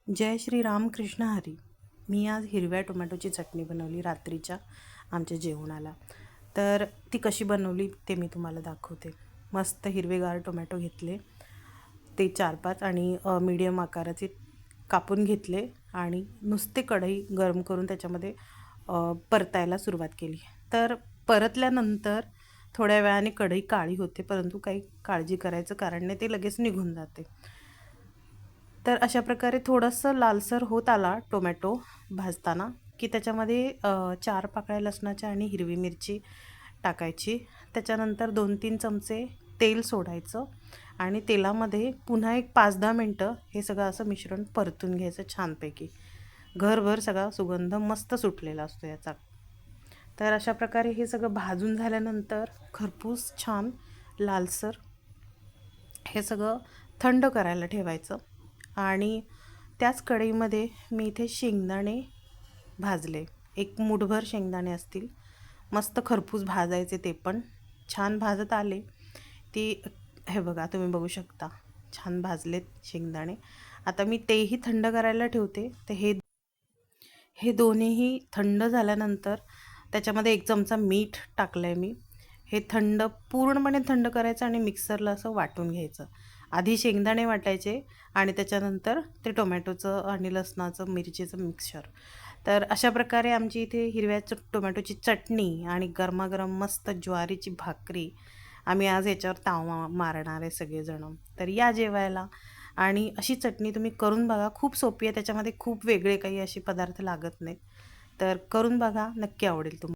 जय श्री राम कृष्ण हरी. मी आज हिरव्या टोमॅटोची चटणी बनवली रात्रीच्या आमच्या जेवणाला. तर ती कशी बनवली ते मी तुम्हाला दाखवते. मस्त हिरवेगार टोमॅटो घेतले, ते 4-5 आणि मीडियम आकाराचे कापून घेतले आणि नुसते कढई गरम करून त्याच्यामध्ये परतायला सुरुवात केली. तर परतल्यानंतर थोड्या वेळाने कढई काळी होते, परंतु काही काळजी करायचं कारण नाही, ते लगेच निघून जाते. तर अशा प्रकारे थोडंसं लालसर होत आला टोमॅटो भाजताना की त्याच्यामध्ये 4 पाकळ्या लसणाच्या आणि हिरवी मिरची टाकायची. त्याच्यानंतर 2-3 चमचे तेल सोडायचं आणि तेलामध्ये पुन्हा एक 5-10 मिनटं हे सगळं असं मिश्रण परतून घ्यायचं छानपैकी. घरभर सगळा सुगंध मस्त सुटलेला असतो याचा. तर अशा प्रकारे हे सगळं भाजून झाल्यानंतर खरपूस छान लालसर हे सगळं थंड करायला ठेवायचं आणि त्याच कढईमध्ये मी इथे शेंगदाणे भाजले. एक मूठभर शेंगदाणे असतील, मस्त खरपूस भाजायचे. ते पण छान भाजत आले ती हे बघा, तुम्ही बघू शकता छान भाजलेत शेंगदाणे. आता मी तेही थंड करायला ठेवते. तर हे दोन्हीही थंड झाल्यानंतर त्याच्यामध्ये 1 चमचा मीठ टाकलं आहे मी. हे पूर्णपणे थंड करायचं आणि मिक्सरला असं वाटून घ्यायचं. आधी शेंगदाणे वाटायचे आणि त्याच्यानंतर ते टोमॅटोचं आणि लसणाचं मिरचीचं मिक्सचर. तर अशा प्रकारे आमची इथे हिरव्या टोमॅटोची चटणी आणि गरमागरम मस्त ज्वारीची भाकरी आम्ही आज याच्यावर ताव मारणार आहे सगळेजण. तर या जेवायला. आणि अशी चटणी तुम्ही करून बघा, खूप सोपी आहे. त्याच्यामध्ये खूप वेगळे काही असे पदार्थ लागत नाहीत. तर करून बघा, नक्की आवडेल तुम्हाला.